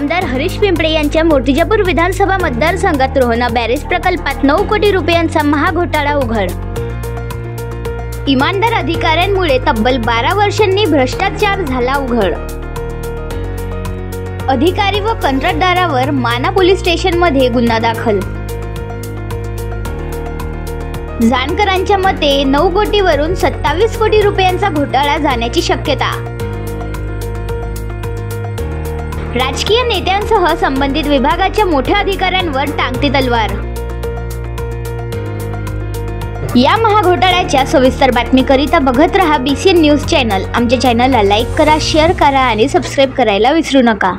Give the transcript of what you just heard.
आमदार हरीश पिंपळे यांच्या मूर्तिजापूर विधानसभा मतदारसंघात रोहना बॅरेज प्रकल्पात 9 कोटी रुपयांचा महाघोटाळा उघड। इमानदार अधिकाऱ्यांमुळे तब्बल 12 वर्षांनी भ्रष्टाचार झाला उघड। अधिकारी व कंत्राटदारावर माना पोलीस स्टेशनमध्ये गुन्हा दाखल। जाणकारांच्या मते 9 कोटीवरून 27 कोटी रुपयांचा घोटाळा जाण्याची शक्यता। राजकीय नेत्यांसह संबंधित विभागाच्या मोठ्या अधिकाऱ्यांवर टांगती तलवार। या महाघोटाळ्याच्या सविस्तर बातमीकरिता बघत रहा BCN न्यूज चॅनल। आमच्या चॅनलला लाईक करा, शेअर करा आणि सबस्क्राइब करायला विसरू नका।